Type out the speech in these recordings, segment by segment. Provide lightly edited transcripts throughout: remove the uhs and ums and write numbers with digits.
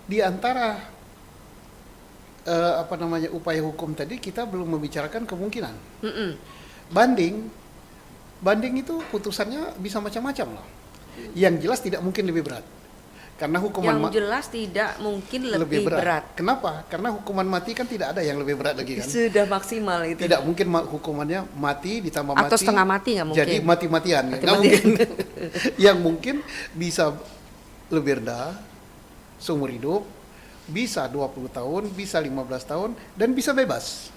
Di antara upaya hukum tadi kita belum membicarakan kemungkinan. Mm-mm. Banding, banding itu putusannya bisa macam-macam loh. Yang jelas tidak mungkin lebih berat. Karena Yang jelas tidak mungkin lebih berat. Kenapa? Karena hukuman mati kan tidak ada yang lebih berat lagi kan. Sudah maksimal itu. Tidak mungkin hukumannya mati ditambah mati. Atau setengah mati nggak mungkin. Jadi mati-matian. Nggak mungkin. Yang mungkin bisa lebih rendah, seumur hidup, bisa 20 tahun, bisa 15 tahun, dan bisa bebas.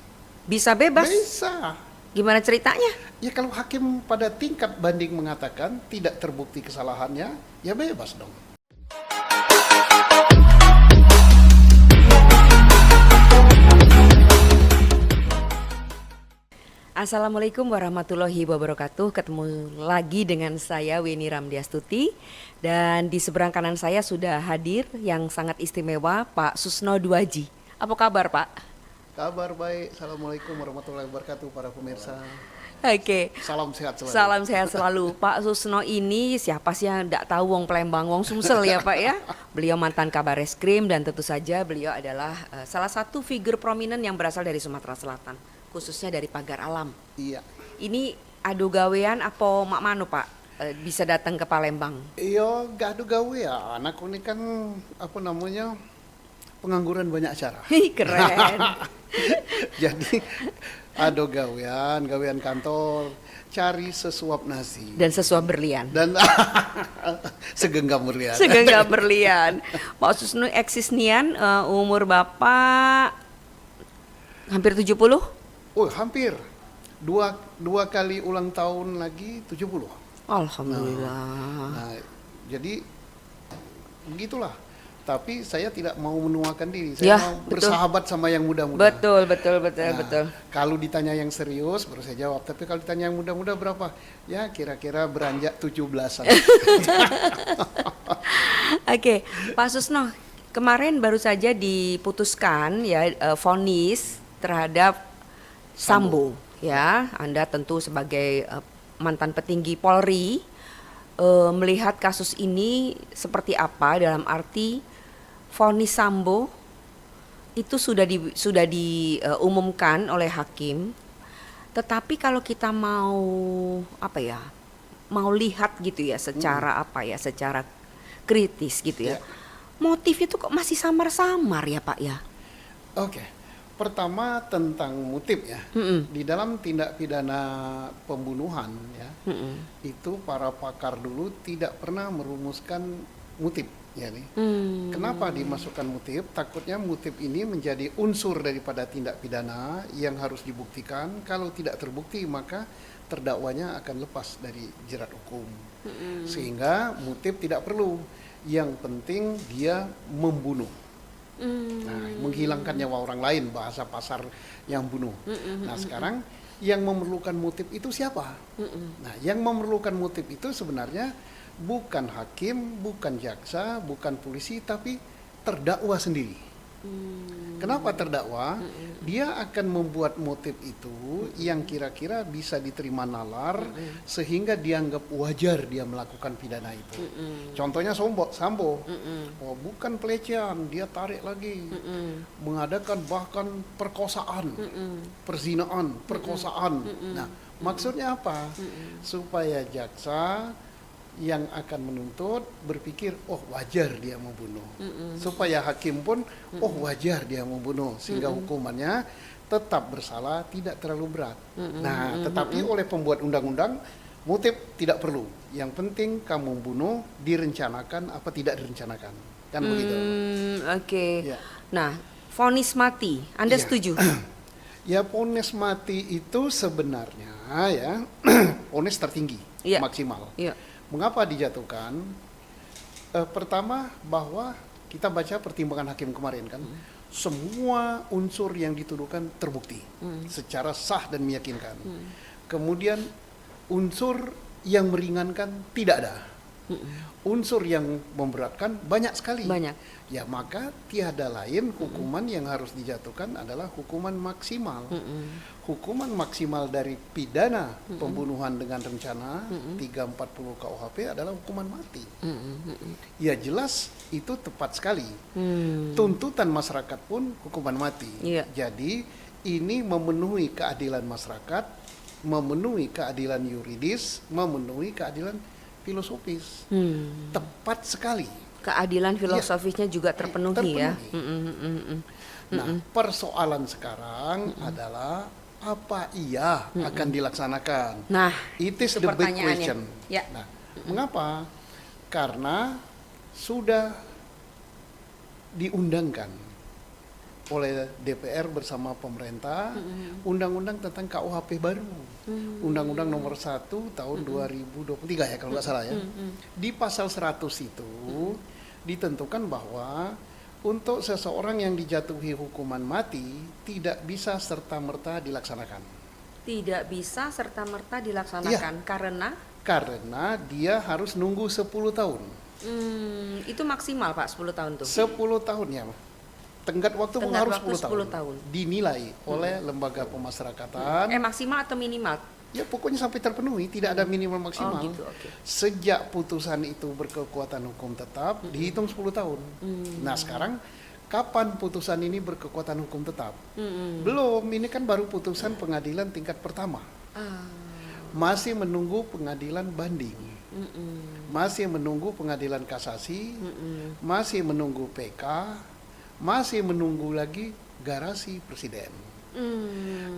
Bisa bebas? Bisa. Gimana ceritanya? Ya kalau hakim pada tingkat banding mengatakan tidak terbukti kesalahannya, ya bebas dong. Assalamualaikum warahmatullahi wabarakatuh. Ketemu lagi dengan saya Weni Ramdiastuti. Dan di seberang kanan saya sudah hadir yang sangat istimewa Pak Susno Duaji. Apa kabar Pak? Kabar baik. Assalamualaikum warahmatullahi wabarakatuh para pemirsa. Oke. Salam sehat selalu. Salam sehat selalu. Pak Susno ini siapa sih yang tidak tahu wong Palembang, wong Sumsel ya Pak ya. Beliau mantan Kabar Reskrim dan tentu saja beliau adalah salah satu figur prominent yang berasal dari Sumatera Selatan, khususnya dari Pagar Alam. Iya. Ini adu gawean apa mak manu Pak bisa datang ke Palembang? Iya, gak ada gawe ya. Anak ini kan pengangguran banyak acara. Keren. Jadi ada gawean kantor, cari sesuap nasi Dan sesuap berlian. dan segenggam berlian. Segenggam berlian. Pak Susno eksis nian umur Bapak hampir 70? Oh, hampir dua kali ulang tahun lagi 70. Alhamdulillah. Nah, jadi begitulah. Tapi saya tidak mau menuakan diri. Saya Ya, mau betul. bersahabat sama yang muda-muda. Betul. Nah, kalau ditanya yang serius baru saya jawab. Tapi kalau ditanya yang muda-muda berapa? Ya kira-kira beranjak 17-an. Oke, Pak Susno, kemarin baru saja diputuskan ya vonis terhadap Sambo. Ya, Anda tentu sebagai mantan petinggi Polri melihat kasus ini seperti apa dalam arti vonis Sambo itu sudah diumumkan oleh hakim. Tetapi kalau kita mau mau lihat gitu ya secara kritis gitu ya. Ya. Motifnya tuh kok masih samar-samar ya Pak ya? Oke. Pertama tentang motif ya. Di dalam tindak pidana pembunuhan ya, itu para pakar dulu tidak pernah merumuskan motif ya nih. Kenapa dimasukkan motif? Takutnya motif ini menjadi unsur daripada tindak pidana yang harus dibuktikan. Kalau tidak terbukti maka terdakwanya akan lepas dari jerat hukum. Sehingga motif tidak perlu. Yang penting dia membunuh. Nah, menghilangkan nyawa orang lain, bahasa pasar yang bunuh. Nah, sekarang yang memerlukan motif itu siapa? Nah, yang memerlukan motif itu sebenarnya bukan hakim, bukan jaksa, bukan polisi, tapi terdakwa sendiri. Kenapa terdakwa? Dia akan membuat motif itu yang kira-kira bisa diterima nalar sehingga dianggap wajar dia melakukan pidana itu. Contohnya Sambo. Oh, bukan pelecehan, dia tarik lagi. Mengadakan bahkan perkosaan, perzinaan, perkosaan. Nah, maksudnya apa? Supaya jaksa yang akan menuntut berpikir, oh wajar dia membunuh. Supaya hakim pun, oh wajar dia membunuh. Sehingga hukumannya tetap bersalah, tidak terlalu berat. Nah, tetapi oleh pembuat undang-undang, motif tidak perlu. Yang penting kamu membunuh, direncanakan apa tidak direncanakan. Kan begitu. Oke. Ya. Nah, vonis mati, Anda Iya. setuju? Ya, vonis mati itu sebenarnya ya vonis tertinggi, Iya. maksimal. Iya. Mengapa dijatuhkan? Pertama bahwa kita baca pertimbangan hakim kemarin kan, semua unsur yang dituduhkan terbukti secara sah dan meyakinkan. Kemudian unsur yang meringankan tidak ada. Unsur yang memberatkan banyak sekali. Banyak. Ya maka tiada lain hukuman yang harus dijatuhkan adalah hukuman maksimal. Hukuman maksimal dari pidana pembunuhan dengan rencana 340 KUHP adalah hukuman mati. Ya jelas itu tepat sekali. Tuntutan masyarakat pun hukuman mati. Iya. Jadi ini memenuhi keadilan masyarakat, memenuhi keadilan yuridis, memenuhi keadilan filosofis. Tepat sekali. Keadilan filosofisnya juga terpenuhi ya. Nah, persoalan sekarang adalah apa iya akan dilaksanakan? Nah, It is itu the big pertanyaannya. question. Ya. Nah, mengapa? Karena sudah diundangkan oleh DPR bersama pemerintah undang-undang tentang KUHP baru. Undang-undang nomor 1 tahun 2023 ya kalau nggak salah ya. Di pasal 100 itu ditentukan bahwa untuk seseorang yang dijatuhi hukuman mati tidak bisa serta-merta dilaksanakan. Tidak bisa serta-merta dilaksanakan karena dia harus nunggu 10 tahun. Itu maksimal Pak 10 tahun tuh. 10 tahun ya. Tenggat waktu pun harus 10 tahun. Dinilai oleh lembaga pemasyarakatan. Maksimal atau minimal? Ya pokoknya sampai terpenuhi, tidak ada minimal maksimal. Oh gitu, oke. Sejak putusan itu berkekuatan hukum tetap, dihitung 10 tahun. Nah sekarang, kapan putusan ini berkekuatan hukum tetap? Belum, ini kan baru putusan pengadilan tingkat pertama. Masih menunggu pengadilan banding. Masih menunggu pengadilan kasasi, masih menunggu PK, masih menunggu lagi garasi presiden.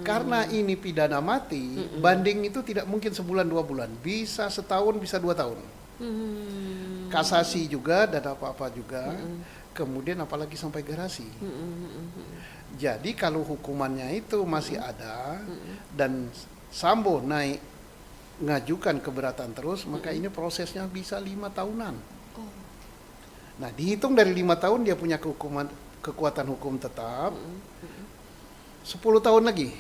Karena ini pidana mati, banding itu tidak mungkin sebulan 2 bulan, bisa setahun, bisa 2 tahun. Kasasi juga dan apa-apa juga, kemudian apalagi sampai garasi. Jadi kalau hukumannya itu masih ada dan Sambo naik ngajukan keberatan terus, maka ini prosesnya bisa 5 tahunan. Nah dihitung dari 5 tahun dia punya kekuatan hukum tetap, 10 tahun lagi.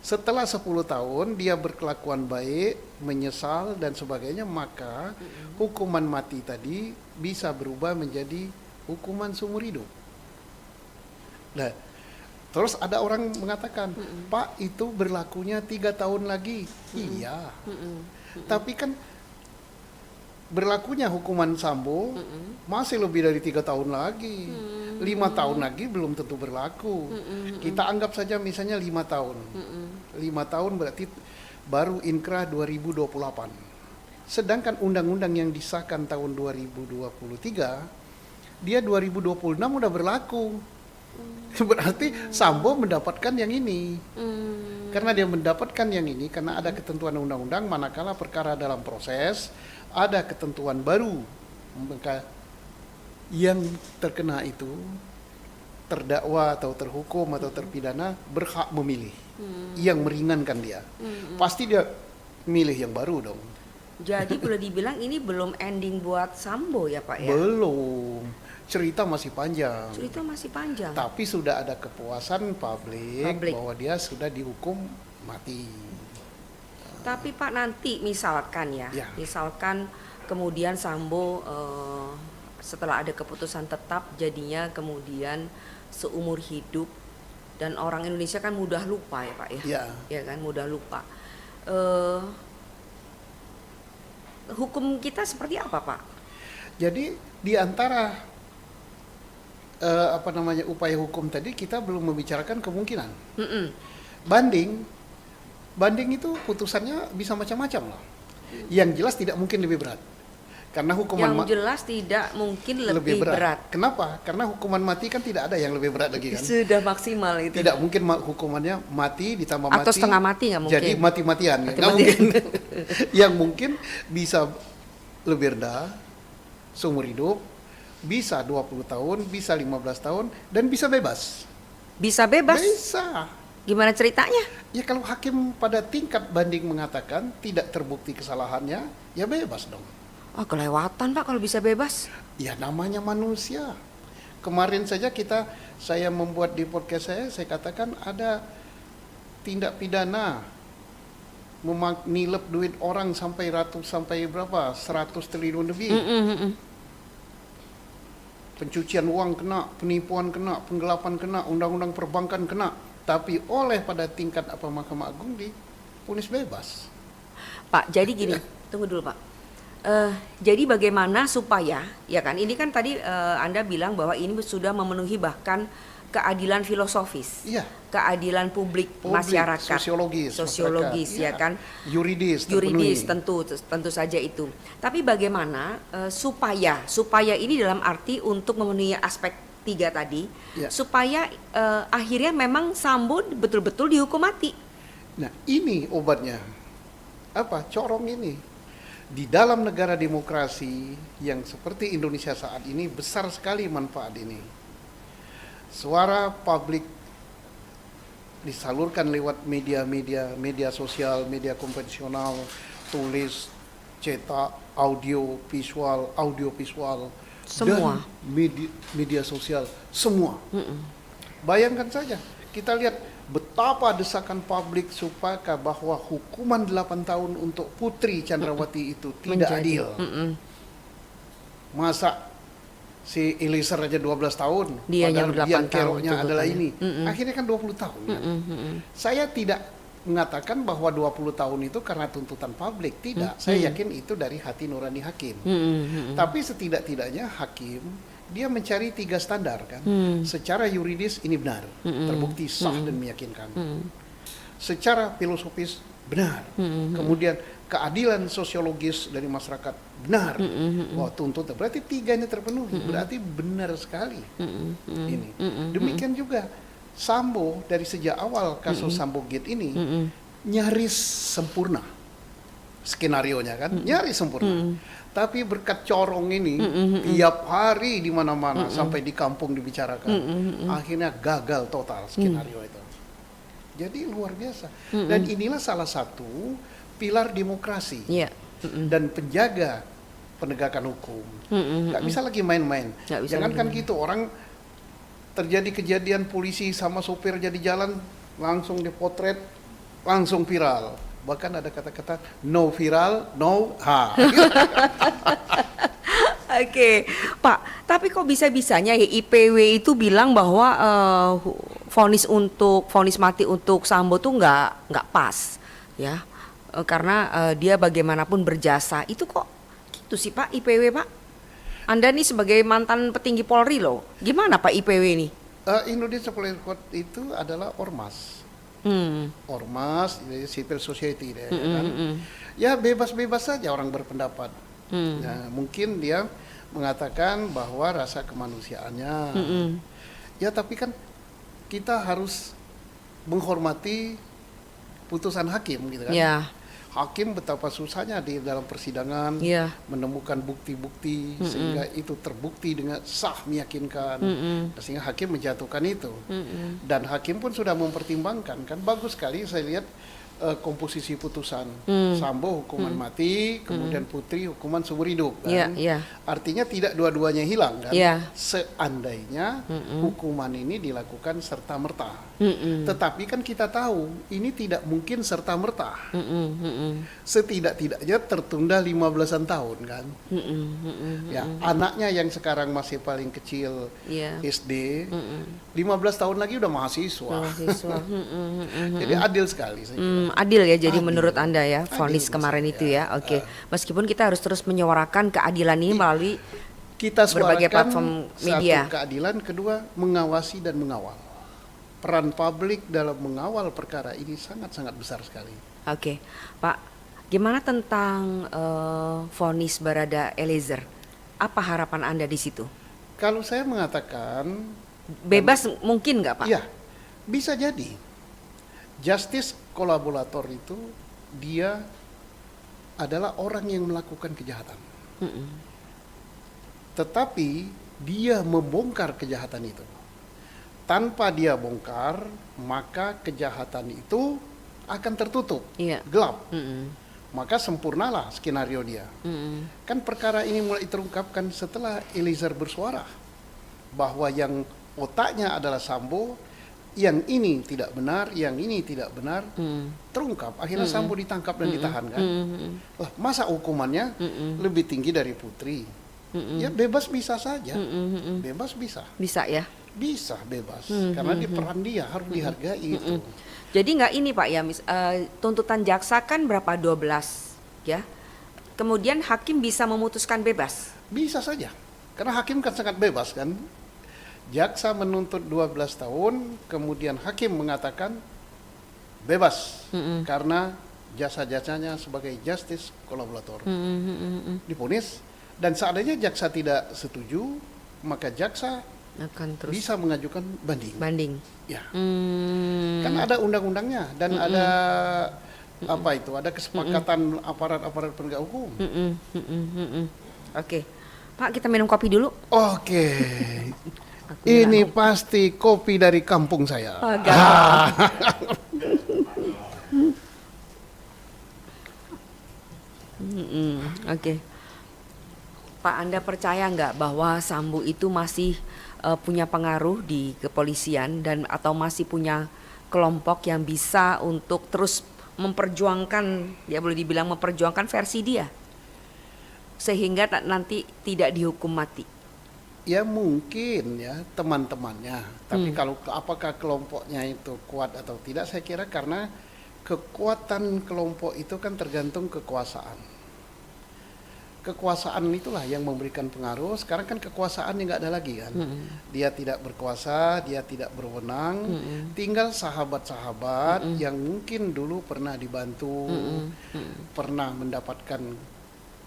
Setelah 10 tahun dia berkelakuan baik, menyesal dan sebagainya, maka hukuman mati tadi bisa berubah menjadi hukuman seumur hidup. Nah, terus ada orang mengatakan, Pak itu berlakunya 3 tahun lagi. Iya, tapi kan berlakunya hukuman Sambo masih lebih dari 3 tahun lagi. 5 tahun lagi belum tentu berlaku. Kita anggap saja misalnya 5 tahun. 5 tahun berarti baru inkrah 2028. Sedangkan undang-undang yang disahkan tahun 2023, dia 2026 udah berlaku. Berarti Sambo mendapatkan yang ini. Karena dia mendapatkan yang ini, karena ada ketentuan undang-undang, manakala perkara dalam proses, ada ketentuan baru. Maka yang terkena itu, terdakwa atau terhukum atau terpidana, berhak memilih yang meringankan dia. Pasti dia milih yang baru dong. Jadi boleh dibilang ini belum ending buat Sambo ya Pak ya? Belum. Cerita masih panjang. Cerita masih panjang. Tapi sudah ada kepuasan publik bahwa dia sudah dihukum mati. Tapi Pak nanti misalkan misalkan kemudian Sambo setelah ada keputusan tetap jadinya kemudian seumur hidup, dan orang Indonesia kan mudah lupa ya Pak ya? Ya kan, mudah lupa. Hukum kita seperti apa Pak? Jadi di antara upaya hukum tadi kita belum membicarakan kemungkinan. Banding itu putusannya bisa macam-macam loh. Yang jelas tidak mungkin lebih berat. Karena hukuman jelas tidak mungkin lebih berat. Kenapa? Karena hukuman mati kan tidak ada yang lebih berat lagi kan. Sudah maksimal itu. Tidak mungkin hukumannya mati ditambah mati. Atau setengah mati nggak mungkin. Jadi mati-matian. Nggak mungkin. Yang mungkin bisa lebih rendah, seumur hidup, bisa 20 tahun, bisa 15 tahun, dan bisa bebas. Bisa bebas? Bisa. Gimana ceritanya? Ya kalau hakim pada tingkat banding mengatakan tidak terbukti kesalahannya, ya bebas dong. Oh kelewatan Pak kalau bisa bebas. Ya namanya manusia. Kemarin saja saya membuat di podcast saya katakan ada tindak pidana nilep duit orang sampai berapa? 100 triliun lebih. Pencucian uang kena, penipuan kena, penggelapan kena, undang-undang perbankan kena. Tapi oleh pada tingkat Mahkamah Agung divonis bebas. Pak, jadi gini, tunggu dulu Pak. Jadi bagaimana supaya, ya kan, ini kan tadi Anda bilang bahwa ini sudah memenuhi bahkan keadilan filosofis, Iya. keadilan publik masyarakat, sosiologis, ya kan, yuridis tentu saja itu. Tapi bagaimana supaya ini dalam arti untuk memenuhi aspek 3 tadi, ya. supaya akhirnya memang Sambo betul-betul dihukum mati. Nah, ini obatnya. Apa? Corong ini. Di dalam negara demokrasi yang seperti Indonesia saat ini, besar sekali manfaat ini. Suara publik disalurkan lewat media sosial, media konvensional, tulis, cetak, audio visual, semua. Dan media sosial, semua. Bayangkan saja, kita lihat betapa desakan publik supaya bahwa hukuman 8 tahun untuk Putri Chandrawati itu tidak adil. Masa si Eliezer aja 12 tahun, dia yang 8 keroknya tahun adalah ini. Akhirnya kan 20 tahun. Kan? Saya tidak mengatakan bahwa 20 tahun itu karena tuntutan publik, tidak. Saya yakin itu dari hati nurani hakim. Tapi setidak-tidaknya hakim dia mencari 3 standar kan. Secara yuridis ini benar, terbukti sah dan meyakinkan. Secara filosofis benar. Kemudian keadilan sosiologis dari masyarakat benar. Wah, tuntutan berarti 3 ini terpenuhi, berarti benar sekali. Ini. Demikian juga Sambo dari sejak awal kasus Sambo Gate ini nyaris sempurna skenarionya kan, nyaris sempurna. Tapi berkat corong ini tiap hari di mana-mana sampai di kampung dibicarakan. Akhirnya gagal total skenario itu. Jadi luar biasa. Dan inilah salah satu pilar demokrasi dan penjaga penegakan hukum. Nggak bisa lagi main-main. Jangankan gitu, orang terjadi kejadian polisi sama sopir jadi jalan langsung dipotret, langsung viral. Bahkan ada kata-kata no viral, no ha. Oke, Pak. Tapi kok bisa-bisanya ya IPW itu bilang bahwa vonis mati untuk Sambo tuh nggak pas, ya. Karena dia bagaimanapun berjasa. Itu kok gitu sih Pak IPW Pak? Anda nih sebagai mantan petinggi Polri loh, gimana Pak IPW ini? Indonesia Police Code itu adalah ormas, ormas, civil society, kan? Ya bebas-bebas saja orang berpendapat. Nah, mungkin dia mengatakan bahwa rasa kemanusiaannya, ya tapi kan kita harus menghormati putusan hakim, gitu kan? Yeah. Hakim betapa susahnya di dalam persidangan menemukan bukti-bukti sehingga itu terbukti dengan sah meyakinkan, sehingga hakim menjatuhkan itu. Dan hakim pun sudah mempertimbangkan, kan bagus sekali saya lihat komposisi putusan. Sambo hukuman mati, kemudian Putri hukuman seumur hidup kan. Artinya tidak dua-duanya hilang kan. Seandainya hukuman ini dilakukan serta-merta. Tetapi kan kita tahu ini tidak mungkin serta-merta. Setidak-tidaknya tertunda 15-an tahun kan. Ya, anaknya yang sekarang masih paling kecil SD, 15 tahun lagi udah mahasiswa. Jadi adil sekali saya kira. Adil ya jadi menurut Anda ya vonis kemarin itu ya. Oke. Meskipun kita harus terus menyuarakan keadilan ini melalui kita berbagai platform media. Satu keadilan, kedua mengawasi dan mengawal. Peran publik dalam mengawal perkara ini sangat-sangat besar sekali. Oke. Pak, gimana tentang vonis Barada Eliezer? Apa harapan Anda di situ? Kalau saya mengatakan bebas mungkin nggak Pak? Iya, bisa jadi. Justice kolaborator itu dia adalah orang yang melakukan kejahatan. Tetapi dia membongkar kejahatan itu. Tanpa dia bongkar, maka kejahatan itu akan tertutup, gelap. Maka sempurnalah skenario dia. Kan perkara ini mulai terungkapkan setelah Eliezer bersuara bahwa yang otaknya adalah Sambo, yang ini tidak benar, yang ini tidak benar, terungkap. Akhirnya Sambo ditangkap dan ditahan kan. Lah, masa hukumannya lebih tinggi dari Putri? Ya bebas bisa saja, bebas bisa. Bisa ya. Bisa bebas, karena di peran dia harus dihargai itu. Jadi nggak ini Pak ya, tuntutan jaksa kan berapa 12 ya. Kemudian hakim bisa memutuskan bebas. Bisa saja, karena hakim kan sangat bebas kan. Jaksa menuntut 12 tahun, kemudian hakim mengatakan bebas karena jasa-jasanya sebagai justice kolaborator. Divonis, dan seandainya jaksa tidak setuju, maka jaksa Akan terus bisa mengajukan banding. banding. Ya. Kan ada undang-undangnya dan ada apa itu? Ada kesepakatan aparat-aparat penegak hukum. Oke, Pak kita minum kopi dulu. Oke. Aku Ini pasti kopi dari kampung saya. Oke. Pak, Anda percaya nggak bahwa Sambo itu masih punya pengaruh di kepolisian dan atau masih punya kelompok yang bisa untuk terus memperjuangkan, ya boleh dibilang memperjuangkan versi dia, sehingga nanti tidak dihukum mati? Ya mungkin ya teman-temannya. Tapi kalau apakah kelompoknya itu kuat atau tidak, saya kira karena kekuatan kelompok itu kan tergantung kekuasaan. Kekuasaan itulah yang memberikan pengaruh. Sekarang kan kekuasaan yang nggak ada lagi kan. Dia tidak berkuasa, dia tidak berwenang. Tinggal sahabat-sahabat yang mungkin dulu pernah dibantu, pernah mendapatkan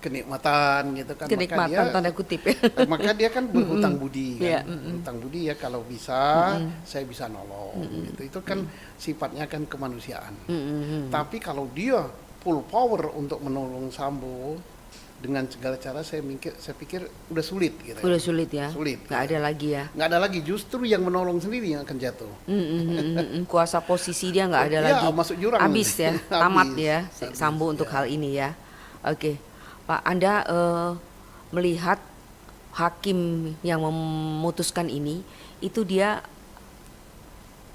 kenikmatan gitu kan. Kenikmatan tanda kutip ya. Maka dia kan berhutang budi kan. Yeah. Berhutang budi ya, kalau bisa saya bisa nolong gitu. Itu kan sifatnya kan kemanusiaan. Tapi kalau dia full power untuk menolong Sambo dengan segala cara, saya pikir udah sulit gitu. Udah sulit ya. Sulit. Nggak ada lagi ya. Nggak ada lagi, justru yang menolong sendiri yang akan jatuh. Kuasa posisi dia nggak ada Ya, lagi. masuk jurang. Habis ya, Habis. tamat ya Habis, Sambo untuk ya. hal ini ya. Oke, Pak, Anda melihat hakim yang memutuskan ini, itu dia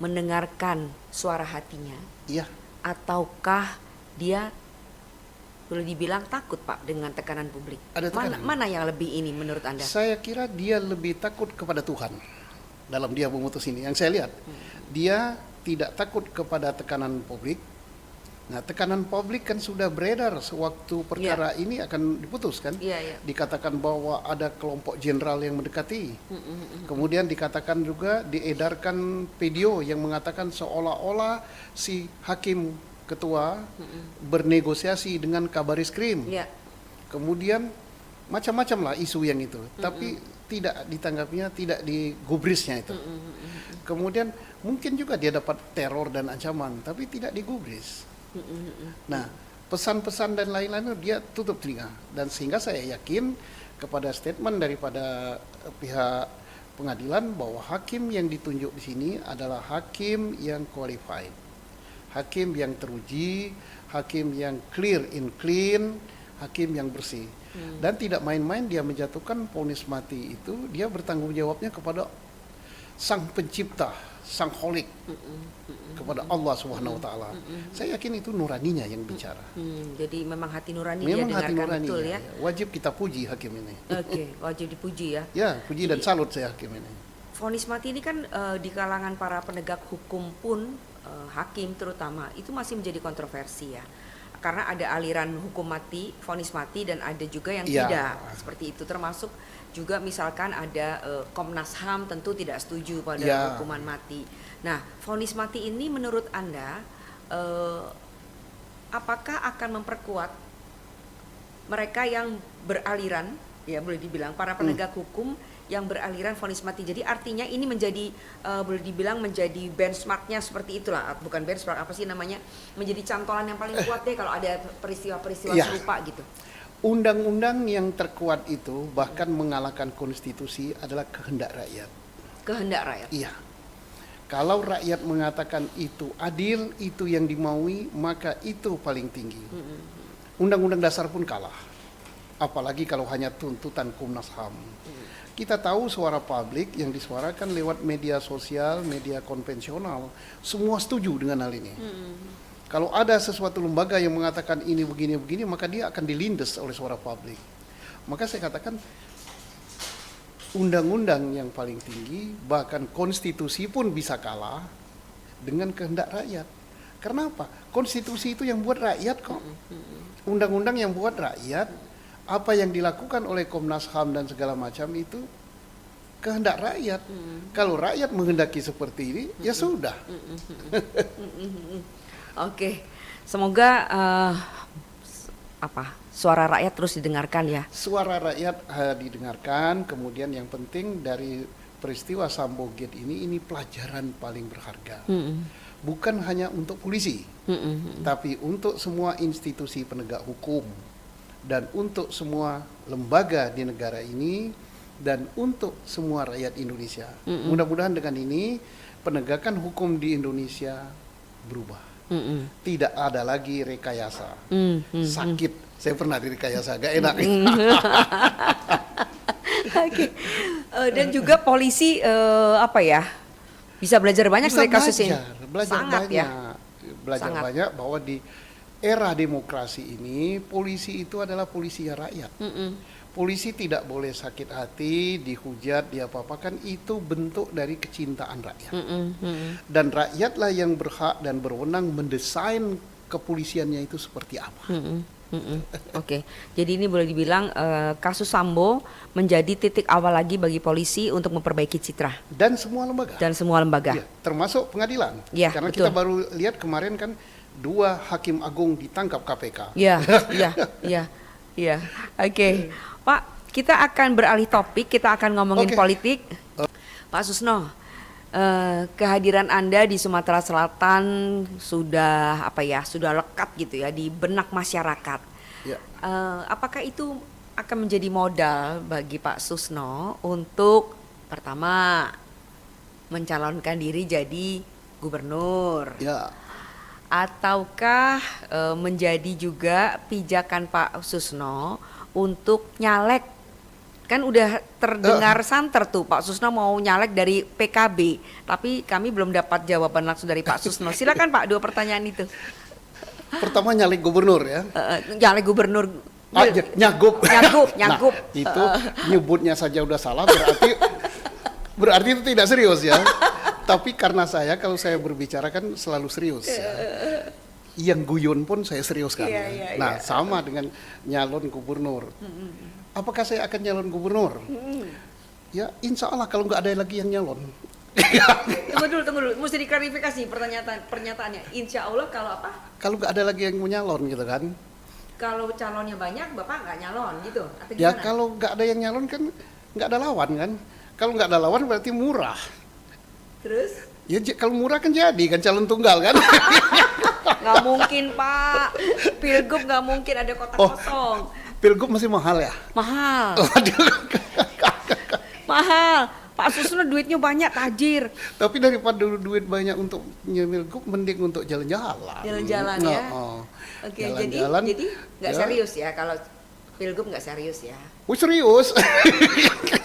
mendengarkan suara hatinya, Iya. ataukah dia boleh dibilang takut Pak dengan tekanan publik? Ada tekanan. Mana yang lebih ini menurut Anda? Saya kira dia lebih takut kepada Tuhan dalam dia memutus ini. Yang saya lihat, dia tidak takut kepada tekanan publik. Nah, tekanan publik kan sudah beredar sewaktu perkara ini akan diputuskan. Dikatakan bahwa ada kelompok jenderal yang mendekati. Kemudian dikatakan juga, diedarkan video yang mengatakan seolah-olah si hakim ketua bernegosiasi dengan Kabaris-Krim. Kemudian macam-macam lah isu yang itu. Tapi tidak ditanggapinya, tidak digubrisnya itu. Kemudian mungkin juga dia dapat teror dan ancaman, tapi tidak digubris. Nah, pesan-pesan dan lain-lain dia tutup telinga, dan sehingga saya yakin kepada statement daripada pihak pengadilan bahwa hakim yang ditunjuk di sini adalah hakim yang qualified, hakim yang teruji, hakim yang clear and clean, hakim yang bersih. Dan tidak main-main dia menjatuhkan vonis mati itu, dia bertanggung jawabnya kepada Sang Pencipta, Sang Kholik, kepada Allah Subhanahu wa taala. Saya yakin itu nuraninya yang bicara. Jadi memang hati nurani Memang dia hati dengarkan nurani betul ya. Wajib kita puji hakim ini. Oke, wajib dipuji ya. Ya, puji dan salut saya hakim ini. Vonis mati ini kan di kalangan para penegak hukum pun hakim terutama itu masih menjadi kontroversi ya. Karena ada aliran hukum mati, vonis mati, dan ada juga yang tidak seperti itu, termasuk juga misalkan ada Komnas HAM tentu tidak setuju pada hukuman mati. Nah, vonis mati ini menurut Anda apakah akan memperkuat mereka yang beraliran, ya boleh dibilang para penegak hukum yang beraliran vonis mati? Jadi artinya ini menjadi boleh dibilang menjadi benchmarknya seperti itulah, bukan benchmark, apa sih namanya, menjadi cantolan yang paling kuat deh kalau ada peristiwa-peristiwa serupa gitu. Undang-undang yang terkuat itu bahkan mengalahkan konstitusi adalah kehendak rakyat. Kehendak rakyat. Iya. Kalau rakyat mengatakan itu adil, itu yang dimaui, maka itu paling tinggi. Undang-undang dasar pun kalah. apalagi kalau hanya tuntutan Komnas HAM. Kita tahu suara publik yang disuarakan lewat media sosial, media konvensional, semua setuju dengan hal ini. Kalau ada sesuatu lembaga yang mengatakan ini begini-begini, maka dia akan dilindas oleh suara publik. Maka saya katakan, undang-undang yang paling tinggi, bahkan konstitusi pun bisa kalah dengan kehendak rakyat. Karena apa? Konstitusi itu yang buat rakyat kok. Undang-undang yang buat rakyat, apa yang dilakukan oleh Komnas HAM dan segala macam itu kehendak rakyat. Kalau rakyat menghendaki seperti ini, ya sudah. Oke, semoga suara rakyat terus didengarkan ya. Suara rakyat didengarkan. Kemudian yang penting dari peristiwa Sambo Gate ini pelajaran paling berharga. Bukan hanya untuk polisi, tapi untuk semua institusi penegak hukum. Dan untuk semua lembaga di negara ini, dan untuk semua rakyat Indonesia. Mudah-mudahan dengan ini penegakan hukum di Indonesia berubah. Tidak ada lagi rekayasa. Sakit. Saya pernah direkayasa, gak enak. Oke. Dan juga polisi bisa belajar banyak dari kasus ini. Belajar Sangat, banyak. ya. Belajar Sangat. banyak bahwa di era demokrasi ini polisi itu adalah polisi rakyat. Polisi tidak boleh sakit hati, dihujat, diapa-apakan, itu bentuk dari kecintaan rakyat. Dan rakyatlah yang berhak dan berwenang mendesain kepolisiannya itu seperti apa. Oke, jadi ini boleh dibilang kasus Sambo menjadi titik awal lagi bagi polisi untuk memperbaiki citra Dan semua lembaga. dan semua lembaga. Ya, termasuk pengadilan. Ya, Karena betul. kita baru lihat kemarin kan 2 hakim agung ditangkap KPK. Iya. Oke, Pak, kita akan beralih topik, kita akan ngomongin Oke. politik. Pak Susno, kehadiran Anda di Sumatera Selatan sudah sudah lekat gitu ya di benak masyarakat. Ya. Apakah itu akan menjadi modal bagi Pak Susno untuk pertama mencalonkan diri jadi gubernur? Ya. Ataukah menjadi juga pijakan Pak Susno untuk nyalek? Kan udah terdengar santer tuh Pak Susno mau nyalek dari PKB, tapi kami belum dapat jawaban langsung dari Pak Susno. Silakan Pak, 2 pertanyaan itu. Pertama nyalek gubernur ya. Nyalek gubernur. Nyagup. Nyagup. Nah, itu nyebutnya saja udah salah, berarti itu tidak serius ya. Tapi karena kalau saya berbicara kan selalu serius ya. Yang guyon pun saya seriuskan. Nah, sama dengan nyalon gubernur. Apakah saya akan nyalon gubernur? Ya, insya Allah kalau nggak ada lagi yang nyalon. Tunggu dulu. Mesti diklarifikasi pernyataannya. Insya Allah kalau apa? Kalau nggak ada lagi yang mau nyalon gitu kan. Kalau calonnya banyak, Bapak nggak nyalon gitu? Atau Ya gimana? kalau nggak ada yang nyalon kan nggak ada lawan kan. Kalau nggak ada lawan berarti murah. Terus? Ya kalau murah kan jadi kan calon tunggal kan. Nggak mungkin Pak, Pilgub nggak mungkin ada kotak kosong. Pilgub masih mahal ya? Mahal, Waduh. mahal. Pak Susno duitnya banyak, tajir. Tapi daripada duit banyak untuk Pilgub, mending untuk jalan-jalan. Jalan-jalan ya. Oke, Jalan-jalan, jadi nggak ya. serius ya kalau Pilgub nggak serius ya? Serius?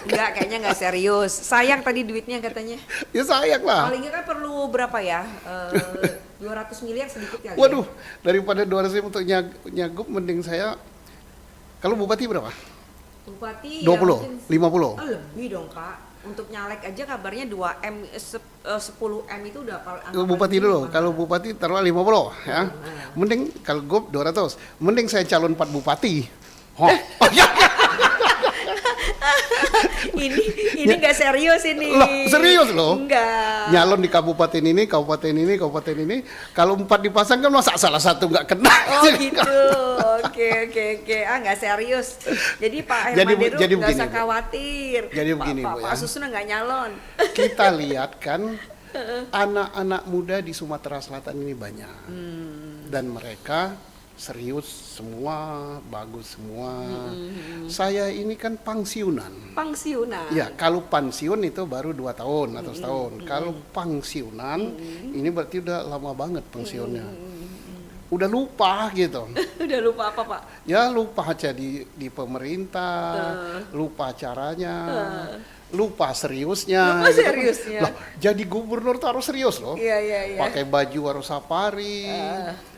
Nggak, kayaknya nggak serius. Sayang tadi duitnya katanya. Ya sayang lah. Paling nggak kan perlu berapa ya? 200 miliar sedikit kali. Waduh, daripada 200 ribu untuk nyagup, mending saya. Kalau bupati berapa? Bupati 20, ya mungkin 50. lebih dong Pak. Untuk nyalek aja kabarnya 2M 10M itu udah Bupati dulu. Kalau bupati taruh 50 ya. Mending kalau gub 200. Mending saya calon 4 bupati. ini nggak serius ini. Loh, serius loh. Enggak. Nyalon di kabupaten ini. Kalau 4 dipasang kan masa salah satu nggak kena. Oh gitu. Oke. Nggak serius. Jadi Pak Hermanderu jadi nggak begini, usah Bu. khawatir. Jadi begini, Bu, ya. Pak Susno nggak nyalon. Kita lihat kan anak-anak muda di Sumatera Selatan ini banyak. Dan mereka serius semua, bagus semua. Saya ini kan pensiunan. Ya, kalau pensiun itu baru 2 tahun atau setahun. Kalau pensiunan, ini berarti udah lama banget pensiunnya. udah lupa gitu. Udah lupa apa Pak? Ya lupa aja di pemerintah, lupa caranya, lupa seriusnya. Lupa gitu kan. seriusnya. Lah, jadi gubernur tuh harus serius loh. Iya. Pakai baju harus safari,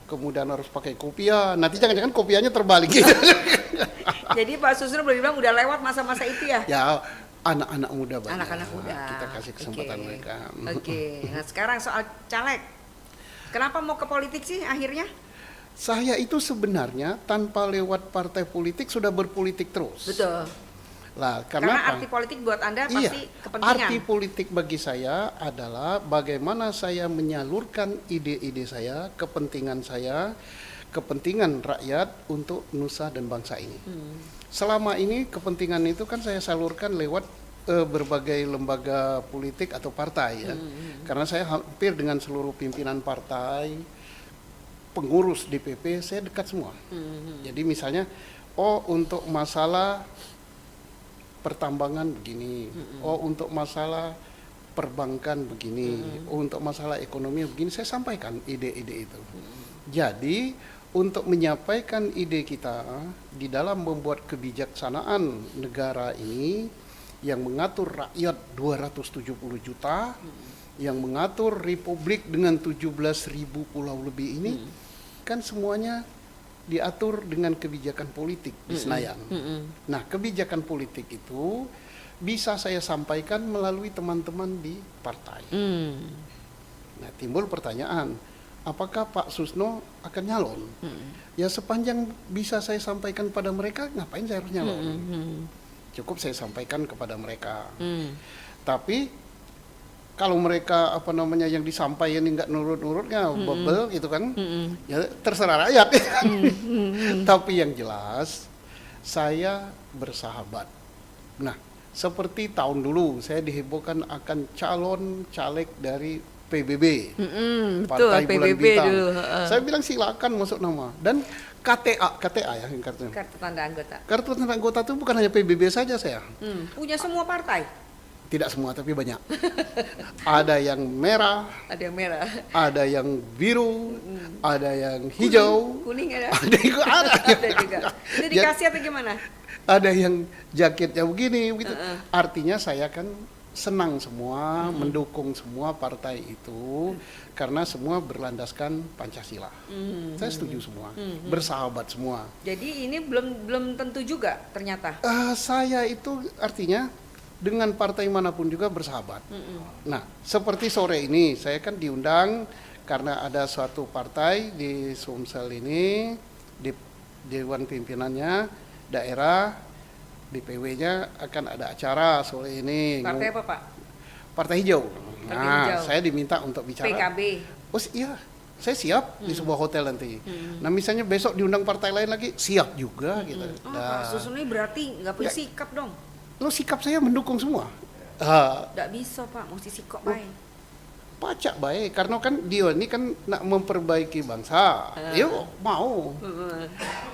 kemudian harus pakai kopiah. Nanti jangan-jangan kopiahnya terbalik gitu. Jadi Pak Susno boleh bilang udah lewat masa-masa itu ya? Ya anak-anak muda banyak. Anak-anak muda. Kita kasih kesempatan Oke. mereka. Oke. Nah sekarang soal caleg. Kenapa mau ke politik sih akhirnya? Saya itu sebenarnya tanpa lewat partai politik sudah berpolitik terus. Betul. Lah, Karena apa? arti politik buat Anda Iya, pasti kepentingan. arti politik bagi saya adalah bagaimana saya menyalurkan ide-ide saya, kepentingan rakyat untuk nusa dan bangsa ini. Selama ini kepentingan itu kan saya salurkan lewat berbagai lembaga politik atau partai ya. Karena saya hampir dengan seluruh pimpinan partai, pengurus DPP saya dekat semua. Jadi misalnya, untuk masalah pertambangan begini, untuk masalah perbankan begini, untuk masalah ekonomi begini, saya sampaikan ide-ide itu. Jadi untuk menyampaikan ide kita di dalam membuat kebijaksanaan negara ini yang mengatur rakyat 270 juta, yang mengatur republik dengan 17.000 pulau lebih ini, kan semuanya diatur dengan kebijakan politik di Senayan. Nah, kebijakan politik itu bisa saya sampaikan melalui teman-teman di partai. Nah, timbul pertanyaan, apakah Pak Susno akan nyalon? Ya sepanjang bisa saya sampaikan pada mereka, ngapain saya harus nyalon? Cukup saya sampaikan kepada mereka. Tapi kalau mereka yang disampaikan ini nggak nurut-nurutnya bebel gitu kan, ya terserah rakyat. Tapi yang jelas saya bersahabat. Nah, seperti tahun dulu saya dihebohkan akan calon caleg dari PBB, Betul, Partai Bulan PBB Bintang. dulu. Saya bilang silakan masuk nama dan KTA ya kartunya. Kartu tanda anggota. Kartu tanda anggota itu bukan hanya PBB saja saya. Punya semua partai. Tidak semua tapi banyak. Ada yang merah, Ada yang merah, ada yang biru, ada yang hijau, kuning ada. ada juga ada. Ada juga. Itu dikasih atau gimana? Ada yang jaketnya begini begitu. Artinya saya kan senang semua, mendukung semua partai itu karena semua berlandaskan Pancasila. Saya setuju semua, bersahabat semua. Jadi ini belum tentu juga ternyata. Saya itu artinya dengan partai manapun juga bersahabat. Nah, seperti sore ini saya kan diundang karena ada suatu partai di Sumsel ini, di Dewan Pimpinannya daerah, DPW-nya akan ada acara sore ini. Partai apa Pak? Partai Hijau. Partai Nah, Hijau. saya diminta untuk bicara. PKB. Oh iya, saya siap di sebuah hotel nanti. Nah, misalnya besok diundang partai lain lagi, siap juga gitu. Pak Susno ini berarti nggak punya sikap dong. Lo sikap saya mendukung semua. Nggak bisa Pak, mesti sikap baik. Pacak baik, karena kan dia ini kan nak memperbaiki bangsa. Yuk mau.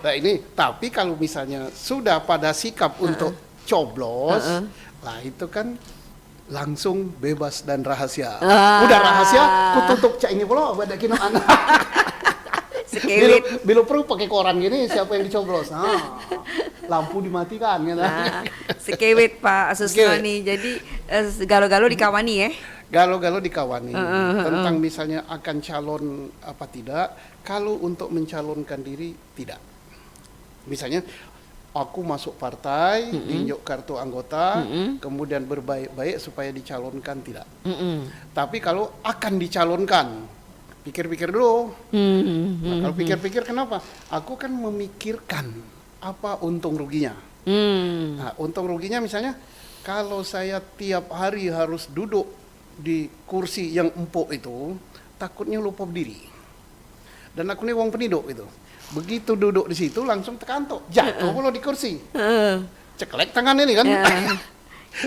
Nah ini, tapi kalau misalnya sudah pada sikap untuk coblos, lah itu kan langsung bebas dan rahasia. Udah rahasia, kututup cak ini pula buat kino anak. Sekewit. Bila perlu pakai koran gini siapa yang dicoblos. Lampu dimatikan gitu. Sekewit Pak Susno nih. Jadi galo-galo dikawani ya. Galo-galo dikawani tentang misalnya akan calon apa tidak. Kalau untuk mencalonkan diri tidak. Misalnya aku masuk partai, diinjak kartu anggota, kemudian berbaik-baik supaya dicalonkan tidak. Tapi kalau akan dicalonkan, pikir-pikir dulu. Nah, kalau pikir-pikir kenapa? Aku kan memikirkan apa untung ruginya. Nah, untung ruginya misalnya kalau saya tiap hari harus duduk di kursi yang empuk itu, takutnya lupa berdiri. Dan aku ini wong penduduk itu. Begitu duduk di situ langsung tekantuk, jatuh pula di kursi. Ceklek tangan ini kan.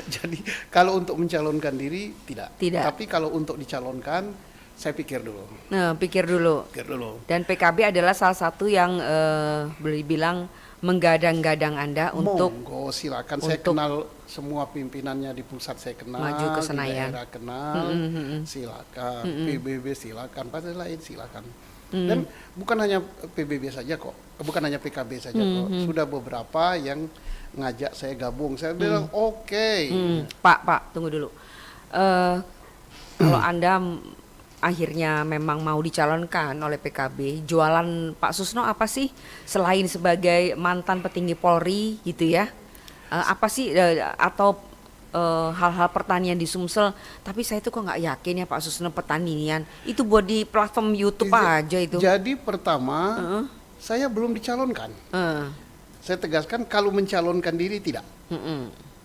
Jadi kalau untuk mencalonkan diri tidak. Tapi kalau untuk dicalonkan saya pikir dulu. Nah, pikir dulu. Dan PKB adalah salah satu yang boleh bilang menggadang-gadang Anda untuk monggo silakan. Saya kenal semua pimpinannya di pusat, saya kenal maju ke Senayan. di daerah kenal. Silakan PBB silakan, partai lain silakan. Dan bukan hanya PBB saja kok, bukan hanya PKB saja kok. Sudah beberapa yang ngajak saya gabung. Saya bilang oke. Pak, tunggu dulu. Kalau Anda akhirnya memang mau dicalonkan oleh PKB, jualan Pak Susno apa sih selain sebagai mantan petinggi Polri gitu ya? Apa sih atau hal-hal pertanian di Sumsel? Tapi saya tuh kok nggak yakin ya Pak Susno pertanian itu buat di platform YouTube aja itu. Jadi pertama saya belum dicalonkan. Saya tegaskan kalau mencalonkan diri tidak.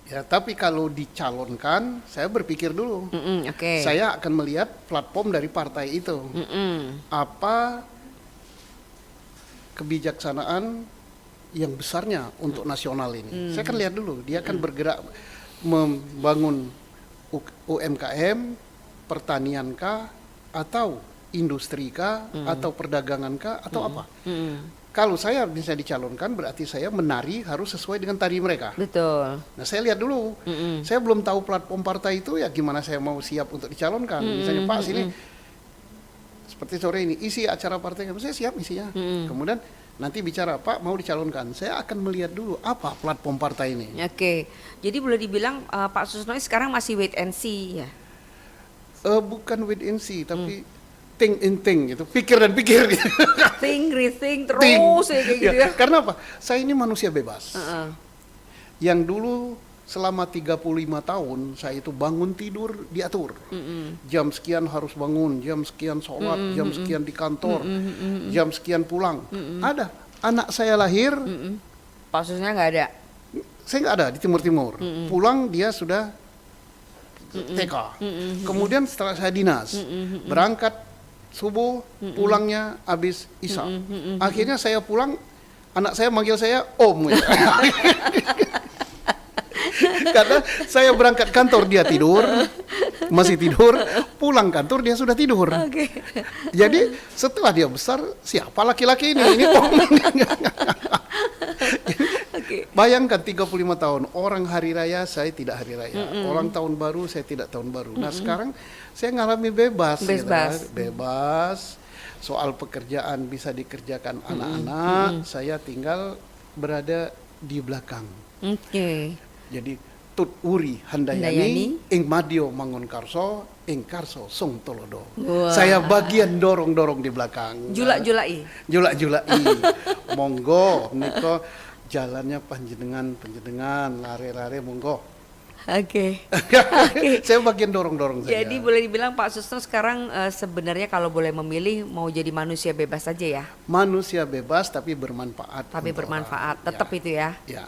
Ya, tapi kalau dicalonkan, saya berpikir dulu. Oke. Saya akan melihat platform dari partai itu. Apa kebijaksanaan yang besarnya untuk nasional ini. Saya akan lihat dulu. Dia akan bergerak membangun UMKM, pertanian kah, atau industri kah, atau perdagangan kah, atau apa. Kalau saya bisa dicalonkan berarti saya menari harus sesuai dengan tari mereka. Betul. Nah saya lihat dulu, saya belum tahu platform partai itu ya gimana saya mau siap untuk dicalonkan. Misalnya Pak sini, seperti sore ini isi acara partai, saya siap isinya. Kemudian nanti bicara Pak mau dicalonkan, saya akan melihat dulu apa platform partai ini. Oke, jadi boleh dibilang Pak Susno sekarang masih wait and see ya? Bukan wait and see, tapi think and think gitu, pikir dan pikir gitu. Think, rethink terus ya kayak gitu ya. Karena apa? Saya ini manusia bebas. Yang dulu selama 35 tahun saya itu bangun tidur diatur. Jam sekian harus bangun, jam sekian sholat, jam sekian di kantor, jam sekian pulang. Ada anak saya lahir, Pak Susno nggak ada. saya nggak ada di Timur-Timur. Pulang dia sudah TK. Kemudian setelah saya dinas, berangkat subuh, pulangnya habis isya. Akhirnya saya pulang, anak saya manggil saya Om. Karena saya berangkat kantor dia tidur, masih tidur, pulang kantor dia sudah tidur. Jadi setelah dia besar, siapa laki-laki ini? Ini Om. Bayangkan 35 tahun, orang hari raya saya tidak hari raya, orang tahun baru saya tidak tahun baru. Nah sekarang saya ngalami bebas. Gitu, bebas. Soal pekerjaan bisa dikerjakan anak-anak, saya tinggal berada di belakang. Jadi tut uri handayani, ing madio mangun karso, ing karso sung tolodo. Saya bagian dorong-dorong di belakang. Julak-julai. Monggo niko jalannya panjenengan lare-lare monggo. Saya bagian dorong-dorong saja. Jadi boleh dibilang Pak Susno sekarang sebenarnya kalau boleh memilih mau jadi manusia bebas saja ya. Manusia bebas tapi bermanfaat. Tapi bermanfaat, tetap itu ya. Ya.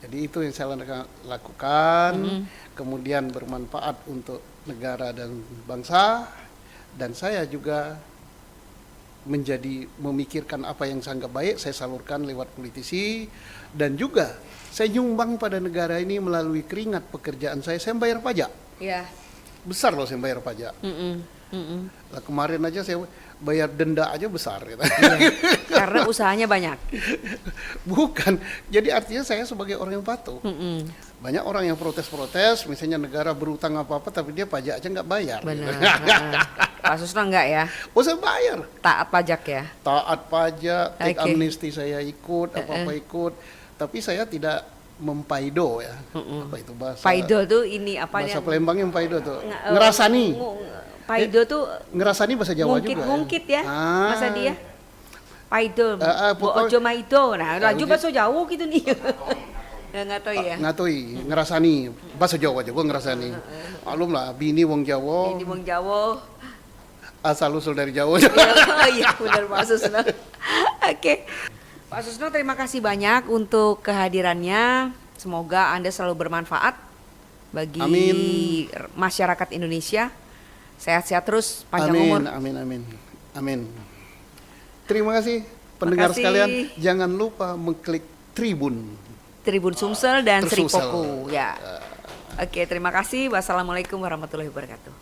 Jadi itu yang saya lakukan. Kemudian bermanfaat untuk negara dan bangsa. Dan saya juga memikirkan apa yang saya anggap baik, saya salurkan lewat politisi, dan juga saya nyumbang pada negara ini melalui keringat pekerjaan saya bayar pajak. Besar loh saya bayar pajak. Lah kemarin aja saya bayar denda aja besar gitu. Karena usahanya banyak. Bukan, jadi artinya saya sebagai orang yang patuh. Banyak orang yang protes-protes, misalnya negara berutang apa-apa tapi dia pajak aja nggak bayar. Benar. Pak Susno enggak ya? Oh saya bayar. Taat pajak ya? Taat pajak, teks amnesti saya ikut, apa-apa ikut. Tapi saya tidak mempaido ya. Apa itu bahasa? Paido tuh ini apa? Bahasa Palembangnya paido tuh. Ngerasani. Paido tuh ngerasani bahasa Jawa juga. Ngungkit ya. Masa dia? Paido. Ojo maido. Nah, laju bahasa Jawa gitu nih. Ngatoi ya. Ngatoi, ngerasani. Bahasa Jawa aja gua ngerasani. Maklum lah, bini wong Jawa. Bini wong Jawa. Asal usul dari Jawa. Iya, benar Pak Susno. Pak Susno, terima kasih banyak untuk kehadirannya. Semoga Anda selalu bermanfaat bagi masyarakat Indonesia. Sehat-sehat terus, panjang umur. Amin. Terima kasih pendengar sekalian. Jangan lupa mengklik Tribun Sumsel dan Sri Poku. Ya. Terima kasih. Wassalamualaikum warahmatullahi wabarakatuh.